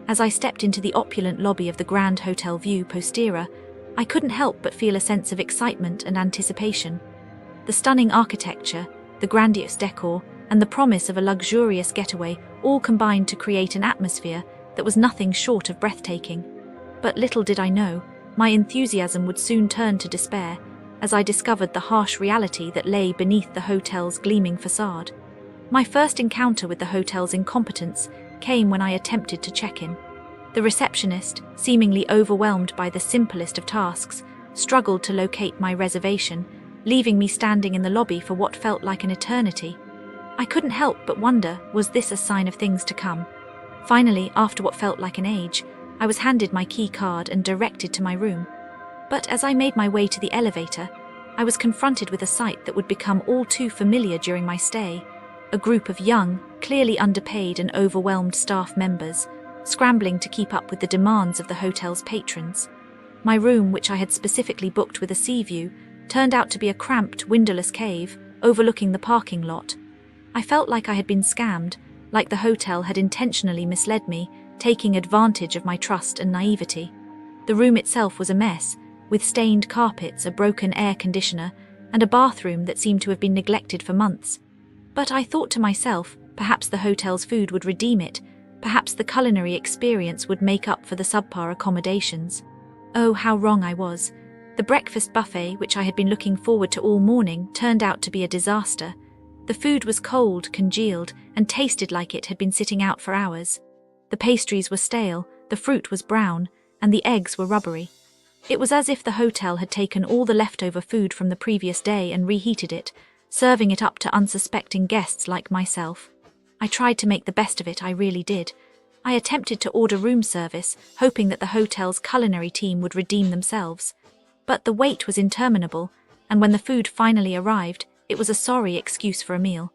As I stepped into the opulent lobby of the Grand Hotel View Postira, I couldn't help but feel a sense of excitement and anticipation. The stunning architecture, the grandiose decor, and the promise of a luxurious getaway all combined to create an atmosphere that was nothing short of breathtaking. But little did I know, my enthusiasm would soon turn to despair as I discovered the harsh reality that lay beneath the hotel's gleaming facade. My first encounter with the hotel's incompetence came when I attempted to check in. The receptionist, seemingly overwhelmed by the simplest of tasks, struggled to locate my reservation, leaving me standing in the lobby for what felt like an eternity. I couldn't help but wonder, was this a sign of things to come? Finally, after what felt like an age, I was handed my key card and directed to my room. But as I made my way to the elevator, I was confronted with a sight that would become all too familiar during my stay. A group of young, clearly underpaid and overwhelmed staff members, scrambling to keep up with the demands of the hotel's patrons. My room, which I had specifically booked with a sea view, turned out to be a cramped, windowless cave overlooking the parking lot. I felt like I had been scammed, like the hotel had intentionally misled me, taking advantage of my trust and naivety. The room itself was a mess, with stained carpets, a broken air conditioner, and a bathroom that seemed to have been neglected for months. But I thought to myself, perhaps the hotel's food would redeem it, perhaps the culinary experience would make up for the subpar accommodations. Oh, how wrong I was. The breakfast buffet, which I had been looking forward to all morning, turned out to be a disaster. The food was cold, congealed, and tasted like it had been sitting out for hours. The pastries were stale, the fruit was brown, and the eggs were rubbery. It was as if the hotel had taken all the leftover food from the previous day and reheated it, serving it up to unsuspecting guests like myself. I tried to make the best of it, I really did. I attempted to order room service, hoping that the hotel's culinary team would redeem themselves. But the wait was interminable, and when the food finally arrived, it was a sorry excuse for a meal.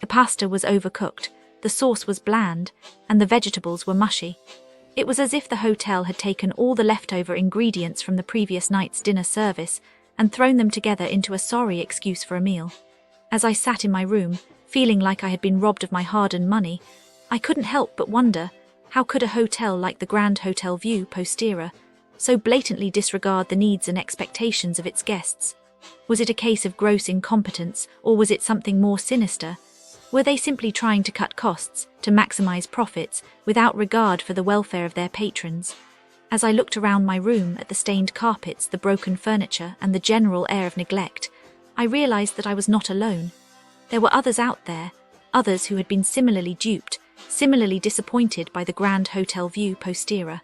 The pasta was overcooked, the sauce was bland, and the vegetables were mushy. It was as if the hotel had taken all the leftover ingredients from the previous night's dinner service and thrown them together into a sorry excuse for a meal. As I sat in my room, feeling like I had been robbed of my hard-earned money, I couldn't help but wonder, how could a hotel like the Grand Hotel View Postira so blatantly disregard the needs and expectations of its guests? Was it a case of gross incompetence, or was it something more sinister? Were they simply trying to cut costs, to maximize profits, without regard for the welfare of their patrons? As I looked around my room at the stained carpets, the broken furniture, and the general air of neglect, I realized that I was not alone. There were others out there, others who had been similarly duped, similarly disappointed by the Grand Hotel View Postira,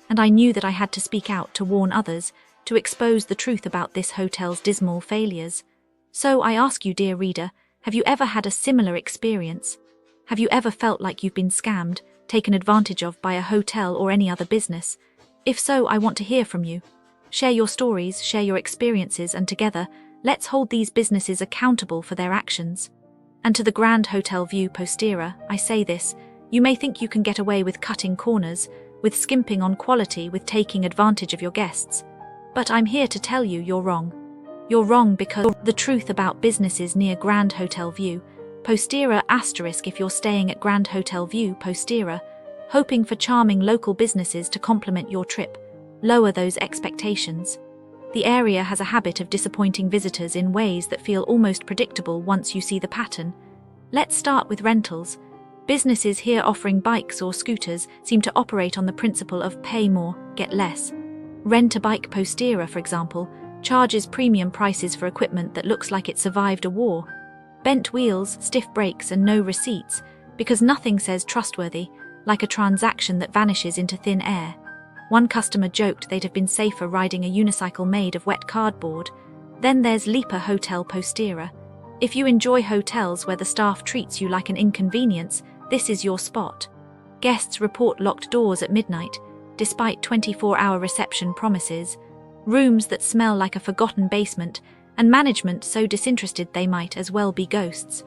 and I knew that I had to speak out to warn others, to expose the truth about this hotel's dismal failures. So I ask you, dear reader, have you ever had a similar experience? Have you ever felt like you've been scammed, taken advantage of by a hotel or any other business? If so, I want to hear from you. Share your stories, share your experiences, and together, let's hold these businesses accountable for their actions. And to the Grand Hotel View Postira, I say this: you may think you can get away with cutting corners, with skimping on quality, with taking advantage of your guests. But I'm here to tell you you're wrong. You're wrong because the truth about businesses near Grand Hotel View Postira * if you're staying at Grand Hotel View Postira, hoping for charming local businesses to complement your trip, lower those expectations. The area has a habit of disappointing visitors in ways that feel almost predictable once you see the pattern. Let's start with rentals. Businesses here offering bikes or scooters seem to operate on the principle of pay more, get less. Rent-a-Bike Postira, for example, charges premium prices for equipment that looks like it survived a war. Bent wheels, stiff brakes, and no receipts, because nothing says trustworthy, like a transaction that vanishes into thin air. One customer joked they'd have been safer riding a unicycle made of wet cardboard. Then there's Lipa Hotel Postira. If you enjoy hotels where the staff treats you like an inconvenience, this is your spot. Guests report locked doors at midnight, despite 24-hour reception promises, rooms that smell like a forgotten basement, and management so disinterested they might as well be ghosts.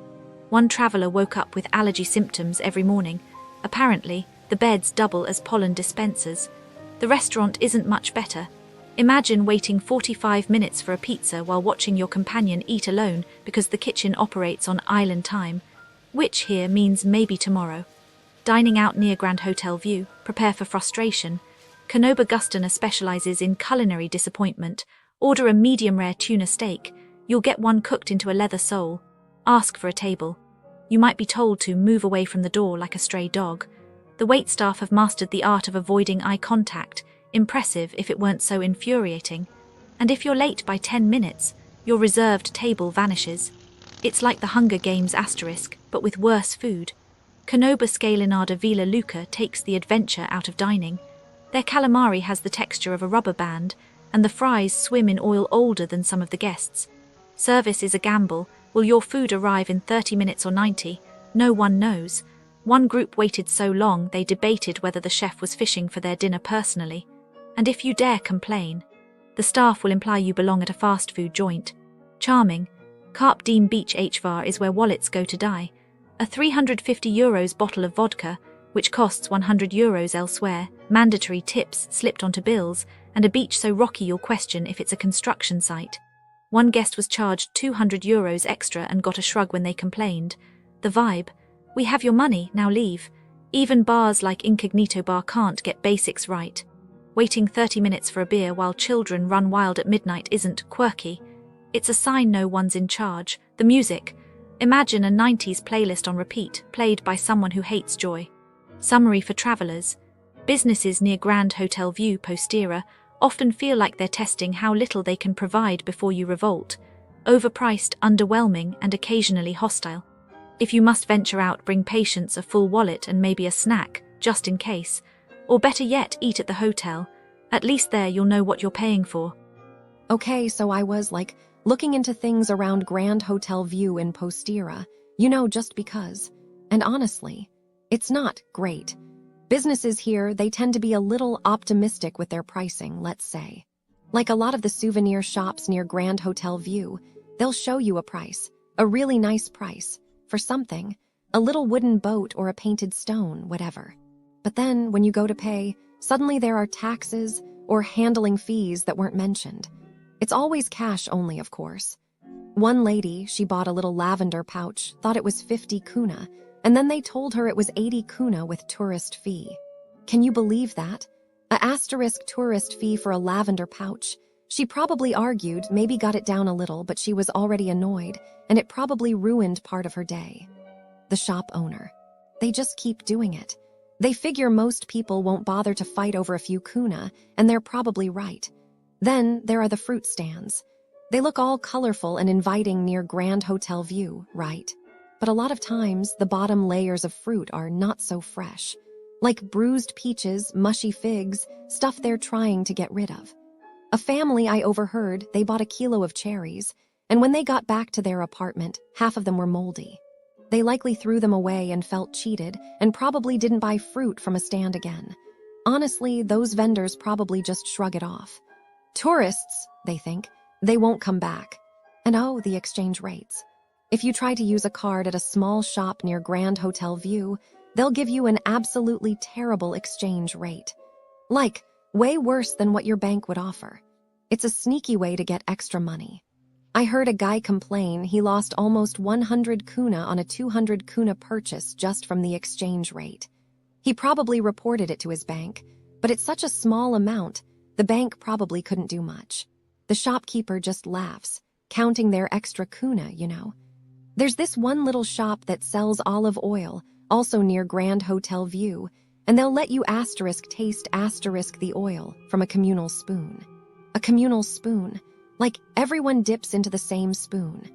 One traveller woke up with allergy symptoms every morning. Apparently, the beds double as pollen dispensers. The restaurant isn't much better. Imagine waiting 45 minutes for a pizza while watching your companion eat alone because the kitchen operates on island time. Which here means maybe tomorrow. Dining out near Grand Hotel View, prepare for frustration. Canoba Gustana specializes in culinary disappointment. Order a medium-rare tuna steak. You'll get one cooked into a leather sole. Ask for a table. You might be told to move away from the door like a stray dog. The waitstaff have mastered the art of avoiding eye contact. Impressive if it weren't so infuriating. And if you're late by 10 minutes, your reserved table vanishes. It's like the Hunger Games asterisk, but with worse food. Canoba Scalinada Villa Luca takes the adventure out of dining. Their calamari has the texture of a rubber band, and the fries swim in oil older than some of the guests. Service is a gamble. Will your food arrive in 30 minutes or 90? No one knows. One group waited so long they debated whether the chef was fishing for their dinner personally. And if you dare complain, the staff will imply you belong at a fast food joint. Charming. Carp Diem Beach HVAR is where wallets go to die. A €350 bottle of vodka, which costs €100 elsewhere, mandatory tips slipped onto bills, and a beach so rocky you'll question if it's a construction site. One guest was charged €200 extra and got a shrug when they complained. The vibe: we have your money, now leave. Even bars like Incognito Bar can't get basics right. Waiting 30 minutes for a beer while children run wild at midnight isn't quirky. It's a sign no one's in charge. The music: imagine a 90s playlist on repeat, played by someone who hates joy. Summary for travelers: businesses near Grand Hotel View, Postira, often feel like they're testing how little they can provide before you revolt. Overpriced, underwhelming, and occasionally hostile. If you must venture out, bring patience, a full wallet, and maybe a snack, just in case. Or better yet, eat at the hotel. At least there you'll know what you're paying for. Okay, so I was looking into things around Grand Hotel View in Postira, just because. And honestly, it's not great. Businesses here, they tend to be a little optimistic with their pricing, let's say. Like a lot of the souvenir shops near Grand Hotel View, they'll show you a price, a really nice price, for something, a little wooden boat or a painted stone, whatever. But then, when you go to pay, suddenly there are taxes or handling fees that weren't mentioned. It's always cash only, of course. One lady, she bought a little lavender pouch, thought it was 50 kuna, and then they told her it was 80 kuna with tourist fee. Can you believe that? A asterisk tourist fee for a lavender pouch. She probably argued, maybe got it down a little, but she was already annoyed, and it probably ruined part of her day. The shop owner. They just keep doing it. They figure most people won't bother to fight over a few kuna, and they're probably right. Then there are the fruit stands. They look all colorful and inviting near Grand Hotel View, right? But a lot of times, the bottom layers of fruit are not so fresh. Like bruised peaches, mushy figs, stuff they're trying to get rid of. A family I overheard, they bought a kilo of cherries, and when they got back to their apartment, half of them were moldy. They likely threw them away and felt cheated, and probably didn't buy fruit from a stand again. Honestly, those vendors probably just shrug it off. Tourists, they think, they won't come back. And oh, the exchange rates. If you try to use a card at a small shop near Grand Hotel View, they'll give you an absolutely terrible exchange rate. Like, way worse than what your bank would offer. It's a sneaky way to get extra money. I heard a guy complain he lost almost 100 kuna on a 200 kuna purchase just from the exchange rate. He probably reported it to his bank, but it's such a small amount, the bank probably couldn't do much. The shopkeeper just laughs, counting their extra kuna, There's this one little shop that sells olive oil, also near Grand Hotel View, and they'll let you taste the oil from a communal spoon. A communal spoon. Like everyone dips into the same spoon.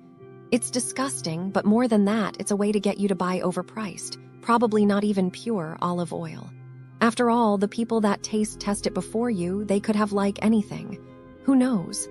It's disgusting, but more than that, it's a way to get you to buy overpriced, probably not even pure olive oil. After all, the people that taste test it before you, they could have anything. Who knows?